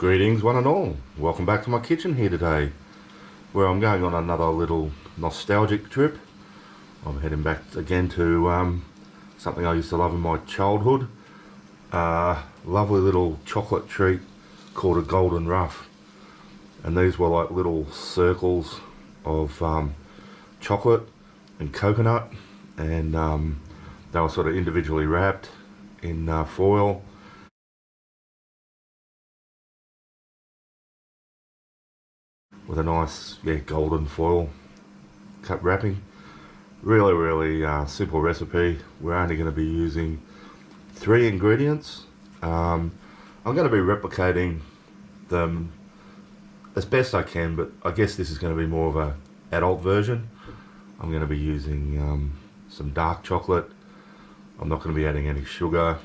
Greetings one and all, welcome back to my kitchen here today, where I'm going on another little nostalgic trip. I'm heading back again to something I used to love in my childhood. Lovely little chocolate treat called a Golden Ruff, and these were like little circles of chocolate and coconut, and they were sort of individually wrapped in foil. With a nice, golden foil cut wrapping. Really simple recipe. We're only going to be using 3 ingredients. I'm going to be replicating them as best I can, but I guess this is going to be more of a adult version. I'm going to be using some dark chocolate. I'm not going to be adding any sugar.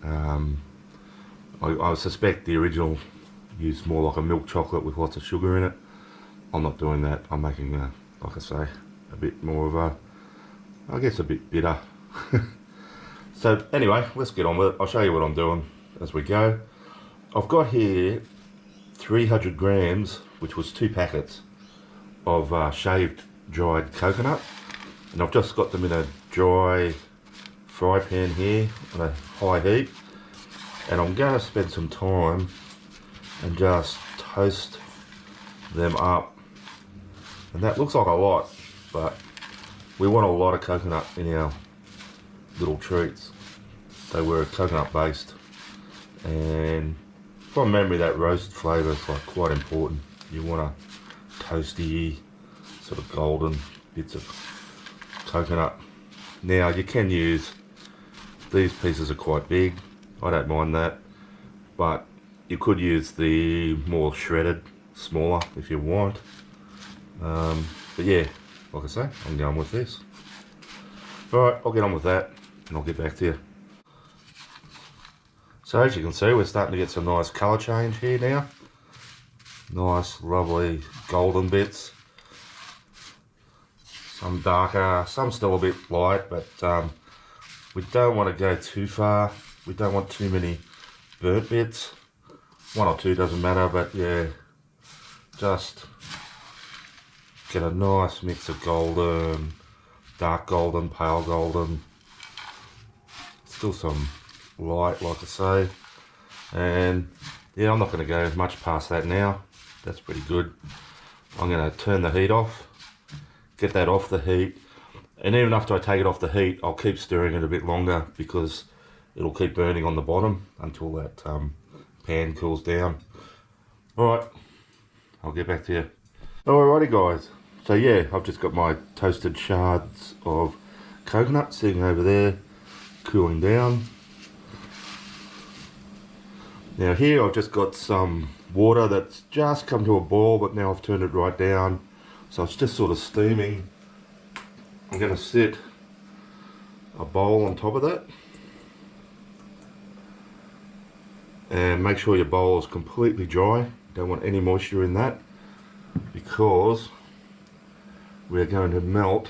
I suspect the original used more like a milk chocolate with lots of sugar in it. I'm not doing that. I'm making, like I say, a bit more of a, I guess a bit bitter. So anyway, let's get on with it. I'll show you what I'm doing as we go. I've got here 300 grams, which was 2 packets of shaved dried coconut. And I've just got them in a dry fry pan here on a high heat. And I'm going to spend some time and just toast them up. And that looks like a lot, but we want a lot of coconut in our little treats. They were coconut based, and from memory that roast flavour is like quite important. You want a toasty, sort of golden bits of coconut. Now you can use, these pieces are quite big, I don't mind that, but you could use the more shredded, smaller if you want. But yeah, like I say, I'm going with this. Alright, I'll get on with that and I'll get back to you. So as you can see, we're starting to get some nice colour change here now. Nice, lovely golden bits. Some darker, some still a bit light, but we don't want to go too far. We don't want too many burnt bits. 1 or 2 doesn't matter, but yeah, just get a nice mix of golden, dark golden, pale golden, still some light, like I say. And yeah, I'm not going to go much past that now. That's pretty good. I'm going to turn the heat off, get that off the heat, and even after I take it off the heat, I'll keep stirring it a bit longer because it'll keep burning on the bottom until that pan cools down. Alright, I'll get back to you. Alrighty guys, so yeah, I've just got my toasted shards of coconut sitting over there, cooling down. Now here I've just got some water that's just come to a boil, but now I've turned it right down, so it's just sort of steaming. I'm going to sit a bowl on top of that, and make sure your bowl is completely dry. Don't want any moisture in that, because we're going to melt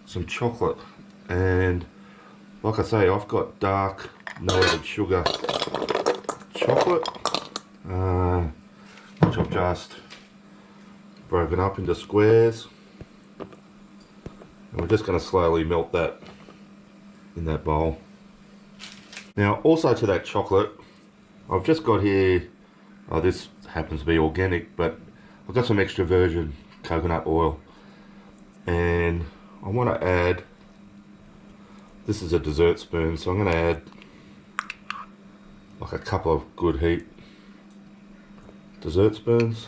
some chocolate. And like I say, I've got dark, no added sugar chocolate, which I've just broken up into squares, and we're just going to slowly melt that in that bowl. Now also to that chocolate, I've just got here, this happens to be organic, but I've got some extra virgin coconut oil, and I want to add, this is a dessert spoon, so I'm going to add like a couple of good heat dessert spoons,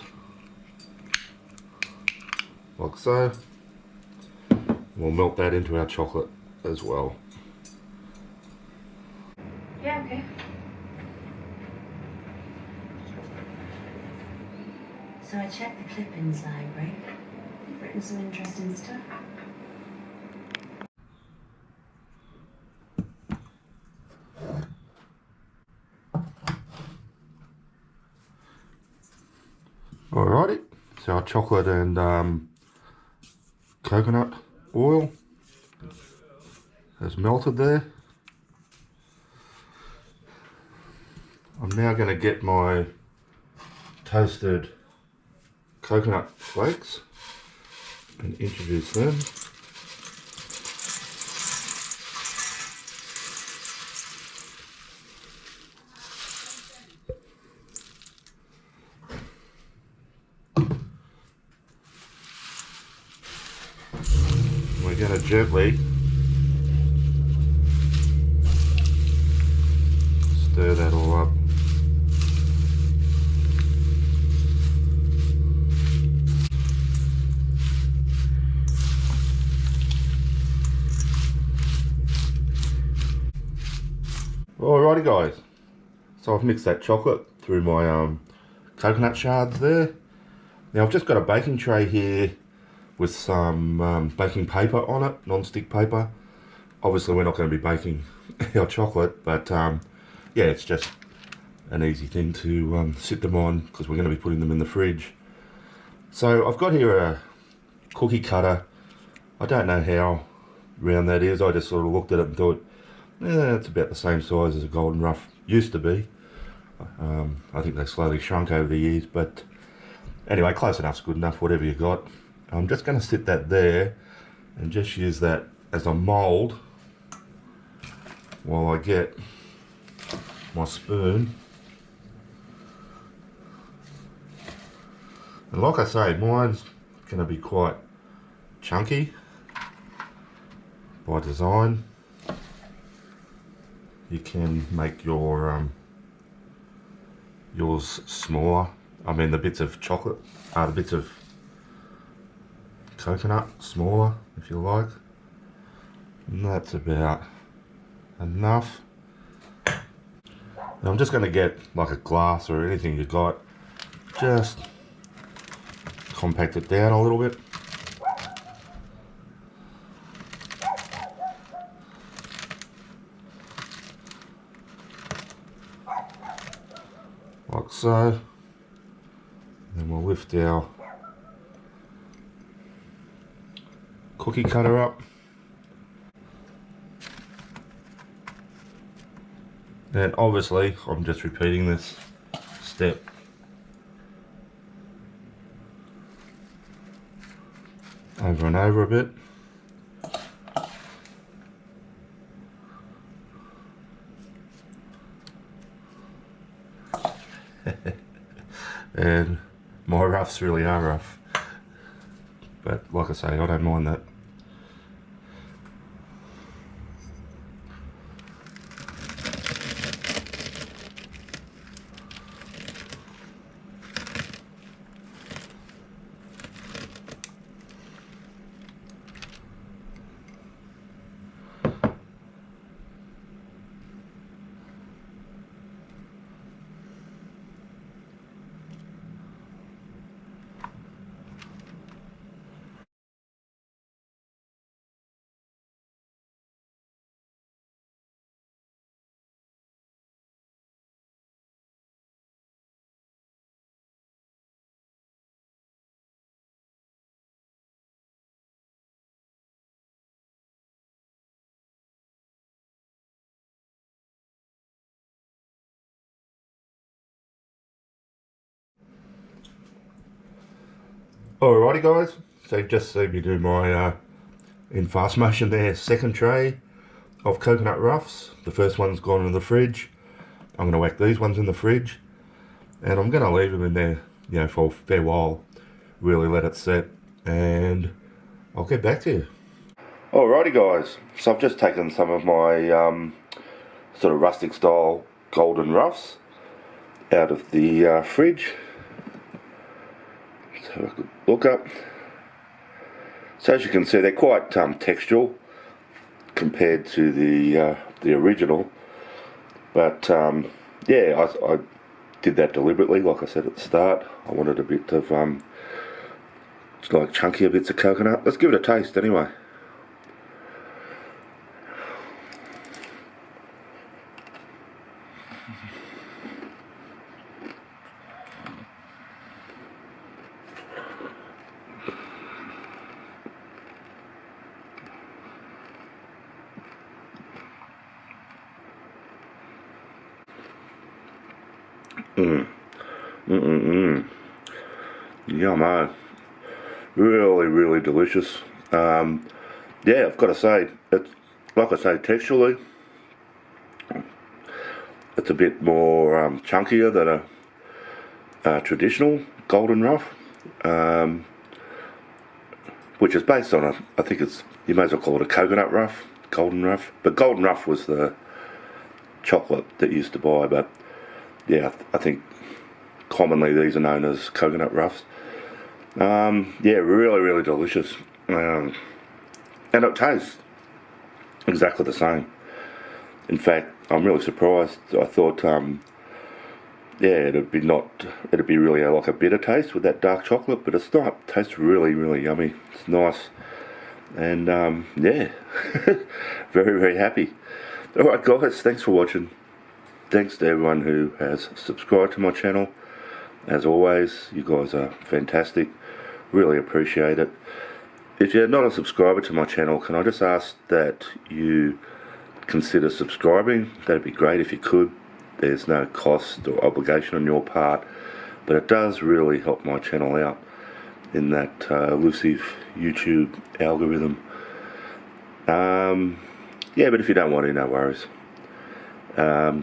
like so. We'll melt that into our chocolate as well. Yeah, okay. So I checked the clip-ins library. You've written some interesting stuff. Alrighty, so our chocolate and coconut oil has melted there. I'm now going to get my toasted coconut flakes and introduce them. We're going to gently stir that all up. Alrighty guys, so I've mixed that chocolate through my coconut shards there. Now I've just got a baking tray here with some baking paper on it, non-stick paper. Obviously we're not going to be baking our chocolate, but yeah, it's just an easy thing to sit them on because we're going to be putting them in the fridge. So I've got here a cookie cutter. I don't know how round that is. I just sort of looked at it and thought, it's about the same size as a Golden Rough used to be. I think they slowly shrunk over the years, but anyway, close enough's good enough, whatever you got. I'm just going to sit that there and just use that as a mould while I get my spoon. And like I say, mine's going to be quite chunky by design. You can make your yours smaller. I mean the bits of chocolate, the bits of coconut smaller if you like. And that's about enough. Now I'm just going to get like a glass or anything you got, just compact it down a little bit. Like so. Then we'll lift our cookie cutter up. And obviously I'm just repeating this step over and over a bit. And my roughs really are rough, but like I say, I don't mind that. Alrighty guys, so you've just seen me do my, in fast motion there, second tray of coconut roughs. The first one's gone in the fridge. I'm going to whack these ones in the fridge. And I'm going to leave them in there, you know, for a fair while. Really let it set. And I'll get back to you. Alrighty guys, so I've just taken some of my sort of rustic style golden roughs out of the fridge. Let's have a good look up. So as you can see, they're quite textural compared to the original, but yeah, I did that deliberately. Like I said at the start, I wanted a bit of like chunkier bits of coconut. Let's give it a taste anyway. Yummo. Really, really delicious. Yeah, I've got to say, it's, like I say, texturally, it's a bit more chunkier than a traditional Golden Rough, which is based on I think it's, you may as well call it a coconut rough, Golden Rough. But Golden Rough was the chocolate that you used to buy, but yeah, I think commonly these are known as coconut roughs. Yeah, really, really delicious. And it tastes exactly the same. In fact, I'm really surprised. I thought, yeah, it'd be really like a bitter taste with that dark chocolate, but it's not. It tastes really, really yummy. It's nice. And, yeah, very, very happy. Alright guys, thanks for watching. Thanks to everyone who has subscribed to my channel. As always, you guys are fantastic. Really appreciate it. If you're not a subscriber to my channel, can I just ask that you consider subscribing? That'd be great if you could. There's no cost or obligation on your part, but it does really help my channel out in that elusive YouTube algorithm. Yeah, but if you don't want to, no worries.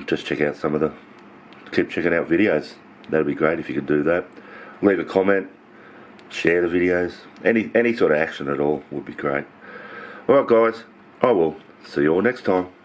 Just check out keep checking out videos. That'd be great if you could do that. Leave a comment, share the videos, any sort of action at all would be great. Alright guys, I will see you all next time.